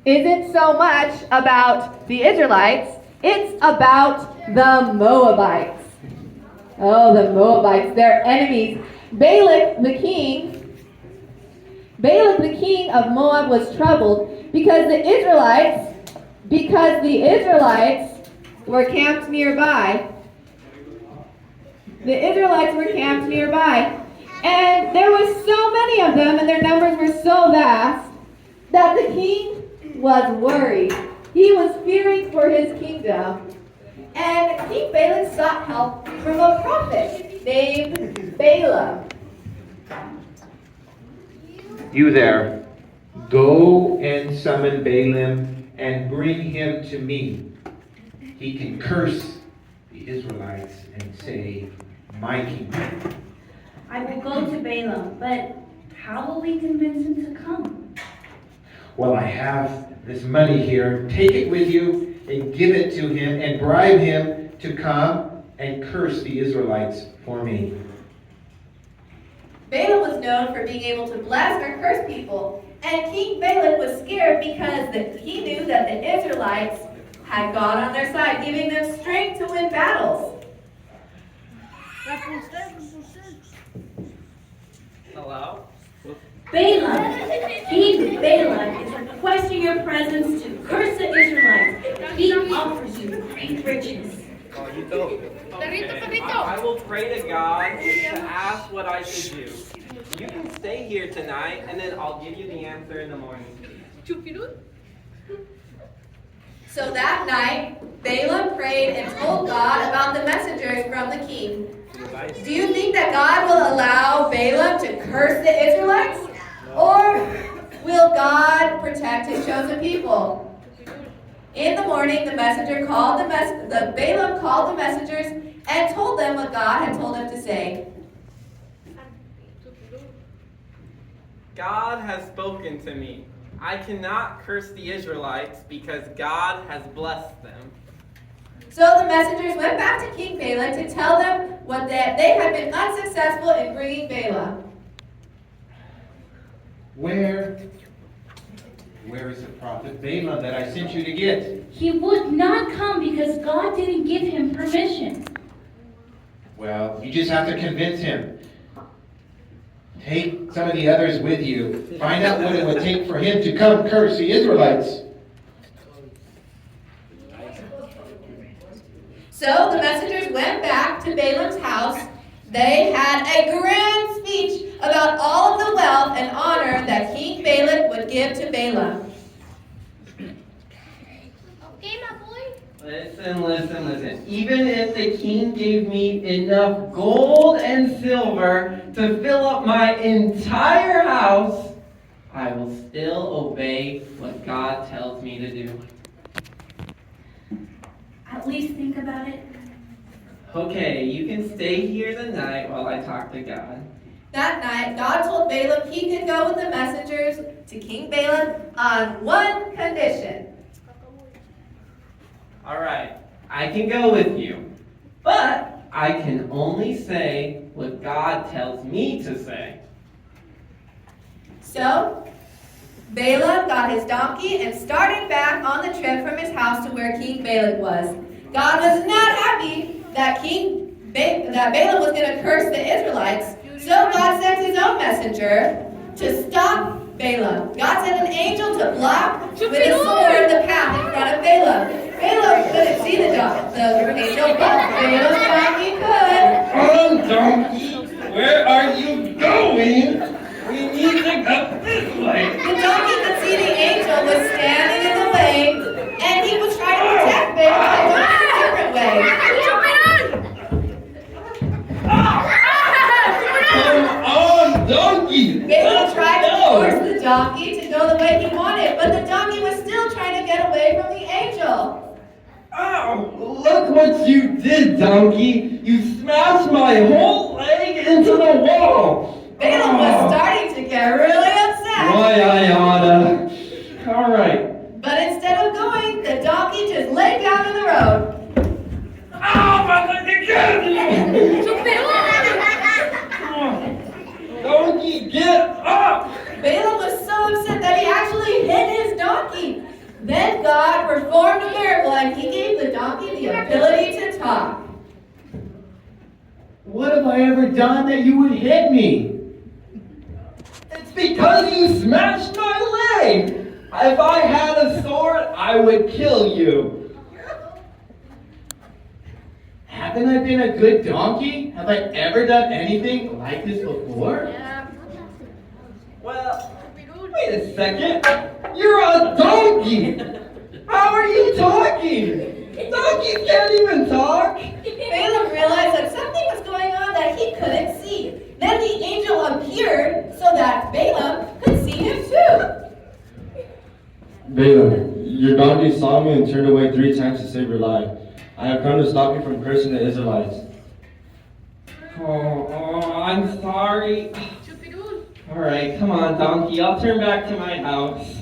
isn't so much about the Israelites, it's about the Moabites. Oh, the Moabites, their enemies. Balak the king of Moab was troubled because the Israelites were camped nearby. The Israelites were camped nearby. And there were so many of them, and their numbers were so vast, that the king was worried. He was fearing for his kingdom. And King Balak sought help from a prophet named Balaam. You there, go and summon Balaam and bring him to me. He can curse the Israelites and save my kingdom. I will go to Balaam, but how will we convince him to come? Well, I have this money here. Take it with you and give it to him and bribe him to come and curse the Israelites for me. Balaam was known for being able to bless or curse people, and King Balak was scared because he knew that the Israelites had God on their side, giving them strength to win battles. Hello? Balaam, King Balak is requesting your presence to curse the Israelites. He offers you great riches. Oh, you don't. Okay. I will pray to God to ask what I should do. You can stay here tonight, and then I'll give you the answer in the morning. So that night, Balaam prayed and told God about the messengers from the king. Do you think that God will allow Balaam to curse the Israelites? Or will God protect his chosen people? In the morning, Balaam called the messengers and told them what God had told him to say. God has spoken to me. I cannot curse the Israelites because God has blessed them. So the messengers went back to King Balak to tell them that they had been unsuccessful in bringing Balaam. Where is the prophet Balaam that I sent you to get? He would not come because God didn't give him permission. Well, you just have to convince him. Take some of the others with you. Find out what it would take for him to come curse the Israelites. So the messengers went back to Balaam's house. They had a grand speech about all of the wealth and honor that King Balak would give to Balaam. Okay, my boy. Listen. Even if the king gave me enough gold and silver to fill up my entire house, I will still obey what God tells me to do. At least think about it. Okay, you can stay here the night while I talk to God. That night, God told Balaam he could go with the messengers to King Balaam on one condition. All right, I can go with you, but I can only say what God tells me to say. So, Balaam got his donkey and started back on the trip from his house to where King Balak was. God was not happy that Balaam was going to curse the Israelites, so God sent his own messenger to stop Balaam. God sent an angel to block with a sword the path in front of Balaam. Balaam couldn't see the angel, but Balaam's donkey could. Donkey, where are you going? We need to go this way. The donkey could see the angel was standing in the way, and he was trying to protect Balaam by going a different way. Come on, donkey. Balaam tried to force the donkey to go the way he wanted, but the donkey was still trying to get away from the angel. Ow, look what you did, donkey. You smashed my whole leg into the wall. Balaam was starting to get really upset. Why, I oughta. All right. But instead of going, the donkey just laid down in the road. Ow, but again! Donkey, get up! Balaam was so upset that he actually hit his donkey. performed a miracle and he gave the donkey the ability to talk. What have I ever done that you would hit me? It's because you smashed my leg! If I had a sword, I would kill you. Haven't I been a good donkey? Have I ever done anything like this before? Well, wait a second. You're a donkey! How are you talking? Donkeys can't even talk! Balaam realized that something was going on that he couldn't see. Then the angel appeared so that Balaam could see him too. Balaam, your donkey saw me and turned away 3 times to save your life. I have come to stop you from cursing the Israelites. Oh, I'm sorry. All right, come on, donkey. I'll turn back to my house.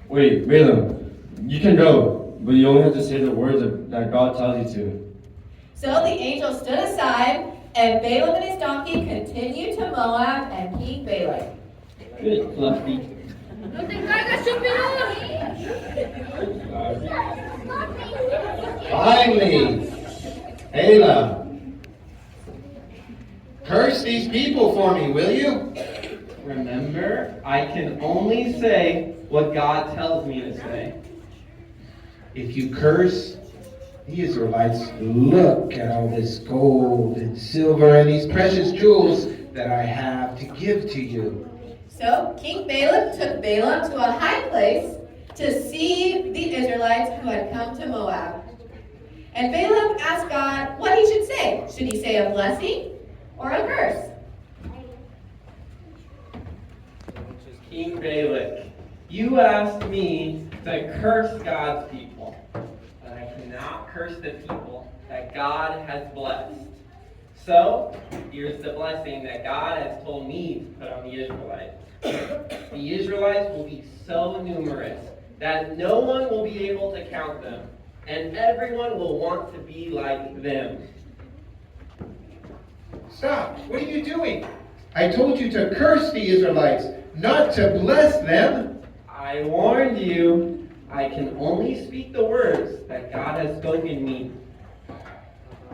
Wait, Balaam, you can go, but you only have to say the words that God tells you to. So the angel stood aside, and Balaam and his donkey continued to Moab and King Balak. Good, Fluffy. No te caigas, estúpido. Finally, Balaam, curse these people for me, will you? Remember, I can only say what God tells me to say. If you curse the Israelites, look at all this gold and silver and these precious jewels that I have to give to you. So King Balak took Balaam to a high place to see the Israelites who had come to Moab. And Balaam asked God what he should say. Should he say a blessing or a curse? King Balak, you asked me to curse God's people, but I cannot curse the people that God has blessed. So, here's the blessing that God has told me to put on the Israelites. The Israelites will be so numerous that no one will be able to count them, and everyone will want to be like them. Stop! What are you doing? I told you to curse the Israelites, not to bless them. I warned you, I can only speak the words that God has spoken me.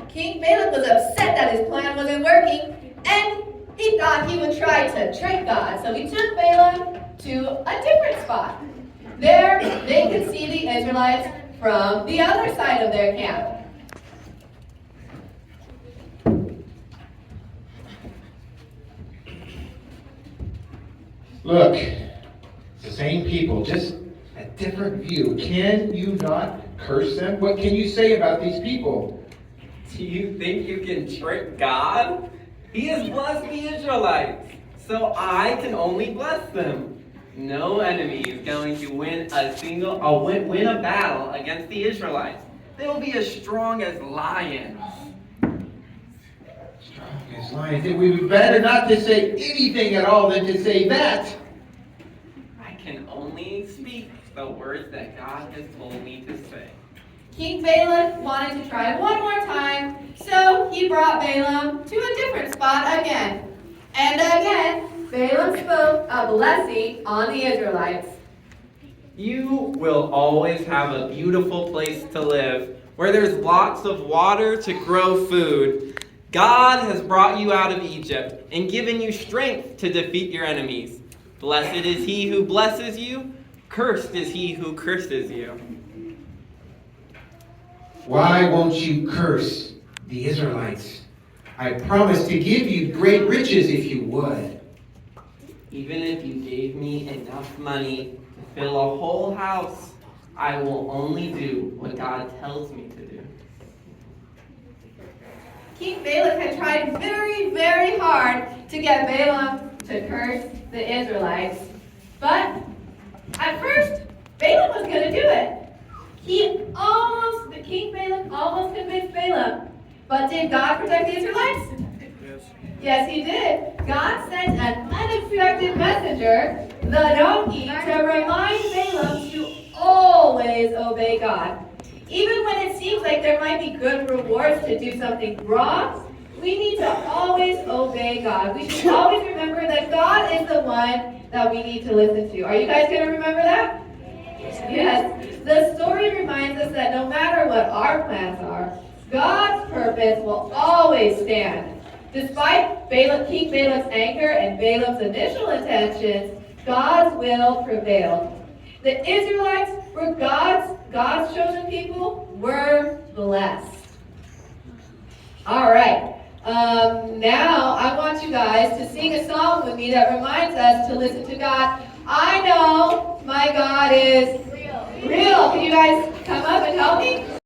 King Balak was upset that his plan wasn't working, and he thought he would try to trick God. So he took Balaam to a different spot. There, they could see the Israelites from the other side of their camp. Look, it's the same people, just a different view. Can you not curse them? What can you say about these people? Do you think you can trick God? He has blessed the Israelites, so I can only bless them. No enemy is going to win a battle against the Israelites. They will be as strong as lions. Strong as lions. It would be better not to say anything at all than to say that. I can only speak the words that God has told me to say. King Balak wanted to try one more time, so he brought Balaam to a different spot again. And again, Balaam spoke a blessing on the Israelites. You will always have a beautiful place to live, where there's lots of water to grow food. God has brought you out of Egypt and given you strength to defeat your enemies. Blessed is he who blesses you, cursed is he who curses you. Why won't you curse the Israelites? I promised to give you great riches if you would. Even if you gave me enough money to fill a whole house, I will only do what God tells me to do. King Balak had tried very, very hard to get Balaam to curse the Israelites. But at first, Balaam was going to do it. King Balak almost convinced Balaam. But did God protect the Israelites? Yes, he did. God sent an unexpected messenger, the donkey, to remind Balaam to always obey God. Even when it seems like there might be good rewards to do something wrong, we need to always obey God. We should always remember that God is the one that we need to listen to. Are you guys going to remember that? Yes. The story really reminds us that no matter what our plans are, God's purpose will always stand. Despite King Balaam's anger and Balaam's initial intentions, God's will prevailed. The Israelites were God's chosen people, were blessed. All right. Now I want you guys to sing a song with me that reminds us to listen to God. I know my God is real. Can you guys come up and help me?